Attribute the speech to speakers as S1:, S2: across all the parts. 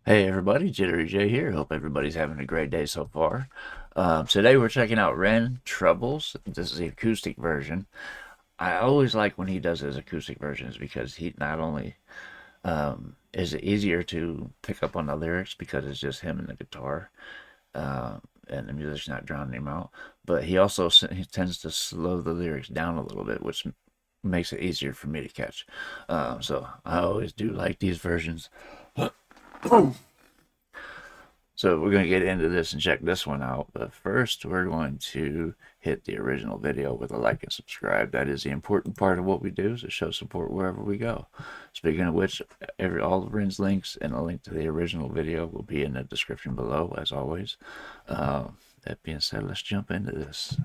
S1: Hey everybody, JitteryJay here. Hope everybody's having a great day so far. Today we're checking out Ren Troubles. This is the acoustic version. I always like when he does his acoustic versions because he not only is it easier to pick up on the lyrics because it's just him and the guitar, and the music's not drowning him out, but he tends to slow the lyrics down a little bit, which makes it easier for me to catch. So I always do like these versions. So we're going to get into this and check this one out. But first, we're going to hit the original video with a like and subscribe. That is the important part of what we do, is to show support wherever we go. Speaking of which, all of Ren's links and a link to the original video will be in the description below, as always. That being said, let's jump into this.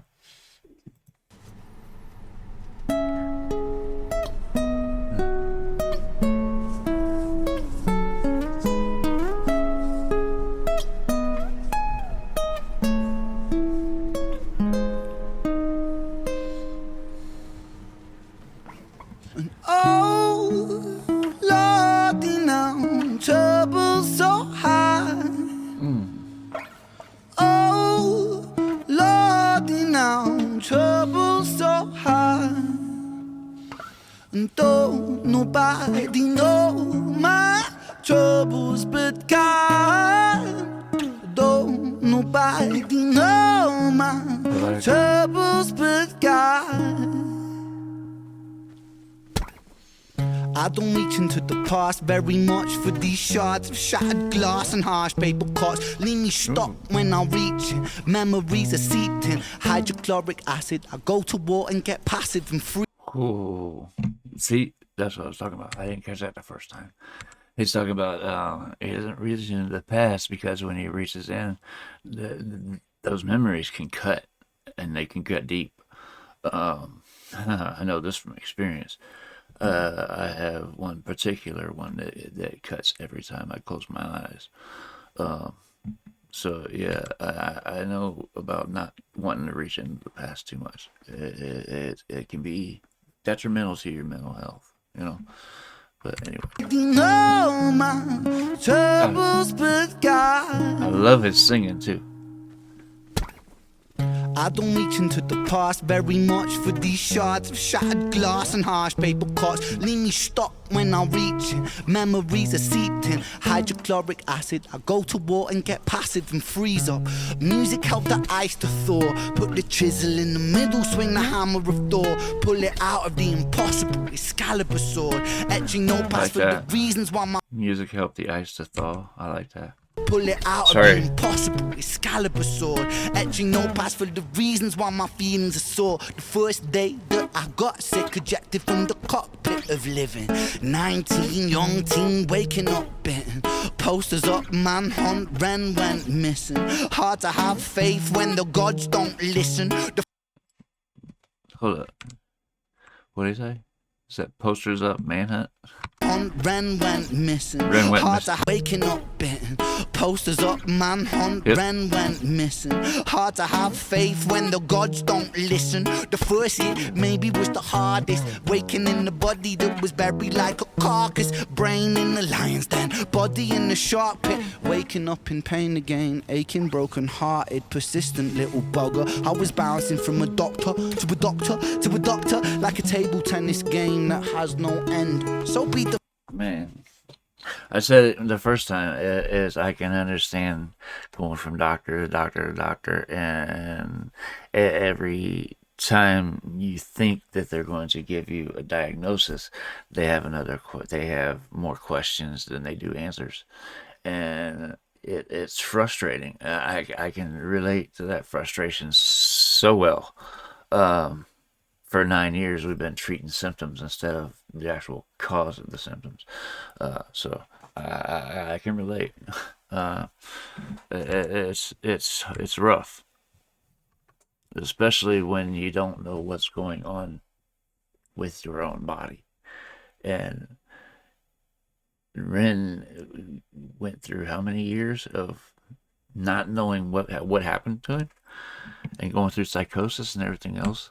S2: Oh, Lordy, now trouble's so high. Oh, Lordy, now trouble's so high. And don't nobody know my troubles but God. Don't nobody know my troubles but God. I don't reach into the past very much for these shards of shattered glass and harsh paper cuts. Leave me stuck when I reach it. Memories are seeped in hydrochloric acid. I go to war and get passive and free.
S1: Cool. See, that's what I was talking about. I didn't catch that the first time. He's talking about he doesn't reach into the past because when he reaches in, those memories can cut, and they can cut deep. I know this from experience. I have one particular one that cuts every time I close my eyes. So yeah, I know about not wanting to reach into the past too much. It can be detrimental to your mental health, you know. But anyway,
S2: No, my troubles but God.
S1: I love his singing too.
S2: I don't reach into the past very much for these shards of shattered glass and harsh paper cuts. Leave me stuck when I reach it. Memories are seeped in hydrochloric acid. I go to war and get passive and freeze up. Music helped the ice to thaw. Put the chisel in the middle, swing the hammer of Thor. Pull it out of the impossible, Excalibur sword. Etching notepads
S1: Like
S2: for
S1: that.
S2: the reasons why my
S1: Music helped the ice to thaw. I like that.
S2: pull it out
S1: Sorry.
S2: of the impossible, Excalibur sword. Etching notepads for the reasons why my feelings are sore. The first day that I got sick, ejected from the cockpit of living. 19, young teen, waking up bitten. Posters up, manhunt, Ren went missing. Hard to have faith when the gods don't listen. The
S1: Hold up. What did he say? Is that posters up, manhunt?
S2: Ren went missing.
S1: Ren went
S2: Hard
S1: missing.
S2: to waking up bitten. Posters up, manhunt.
S1: Yep.
S2: Ren went missing. Hard to have faith when the gods don't listen. The first hit maybe was the hardest. Waking in the body that was buried like a carcass. Brain in the lion's den, body in the shark pit. Waking up in pain again, aching, broken hearted, persistent little bugger. I was bouncing from a doctor to a doctor to a doctor, like a table tennis game that has no end. So be the
S1: Man, I said it the first time, is I can understand going from doctor to doctor to doctor, and every time you think that they're going to give you a diagnosis, they have they have more questions than they do answers, and it's frustrating. I can relate to that frustration so well. For 9 years, we've been treating symptoms instead of the actual cause of the symptoms. So I can relate. It's rough, especially when you don't know what's going on with your own body. And Ren went through how many years of not knowing what happened to him, and going through psychosis and everything else.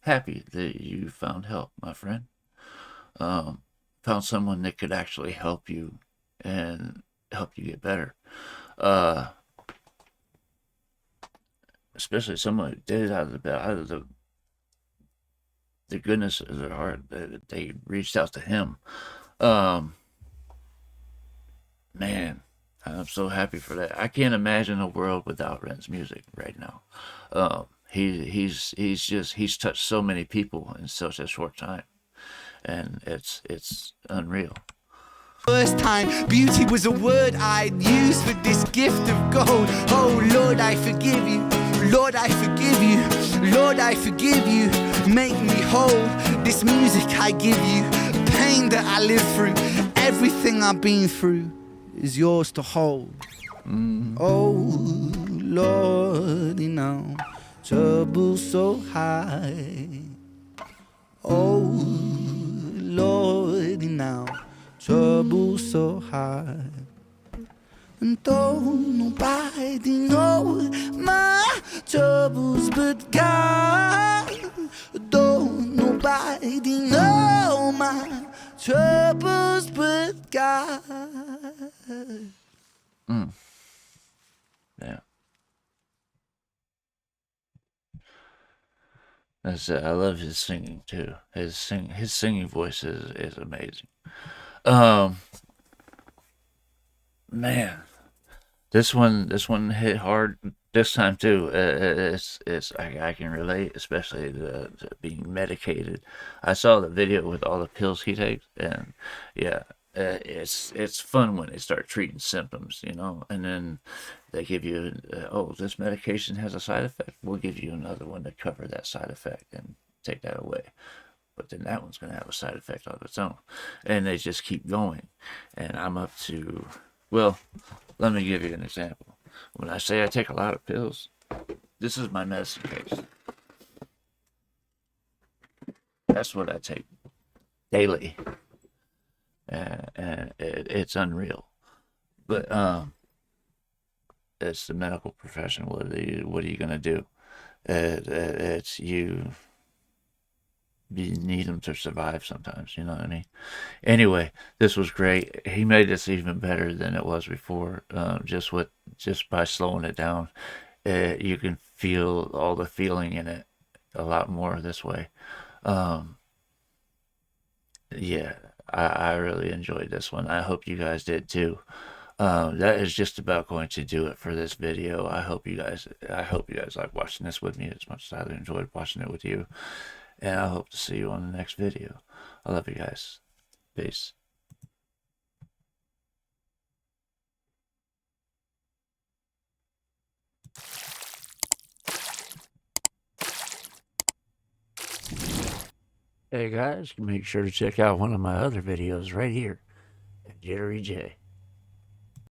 S1: happy that you found help, my friend. Um, Found someone that could actually help you and help you get better. Uh, Especially someone who did it out of the goodness of their heart. They reached out to him. Um, Man, I'm so happy for that. I can't imagine a world without Ren's music right now. He's touched so many people in such a short time, and it's unreal.
S2: First time, beauty was a word I'd use for this gift of gold. Oh Lord, I forgive you. Lord, I forgive you. Lord, I forgive you. Make me whole. This music I give you, pain that I live through, everything I've been through is yours to hold. Oh Lord, you know, trouble so high. Oh Lord, you know, trouble so high. And though nobody knows my troubles but God, though nobody knows my troubles but God.
S1: Yeah, that's it. I love his singing too. His singing voice is amazing. Um, Man, this one hit hard this time too. I can relate, especially the being medicated. I saw the video with all the pills he takes, and yeah, it's fun when they start treating symptoms, and then they give you, oh, this medication has a side effect. We'll give you another one to cover that side effect and take that away. But then that one's going to have a side effect of its own, and they just keep going. And I'm up to, well, let me give you an example. When I say I take a lot of pills, this is my medicine case. That's what I take daily, and it's unreal. But it's the medical profession. What are you gonna do? It's you need them to survive sometimes. You know what I mean? Anyway, this was great. He made this even better than it was before. Just by slowing it down, you can feel all the feeling in it a lot more this way. Um, yeah, I really enjoyed this one. I hope you guys did too. That is just about going to do it for this video. I hope you guys like watching this with me as much as I enjoyed watching it with you. And I hope to see you on the next video. I love you guys. Peace. Hey guys, make sure to check out one of my other videos right here at JitteryJay.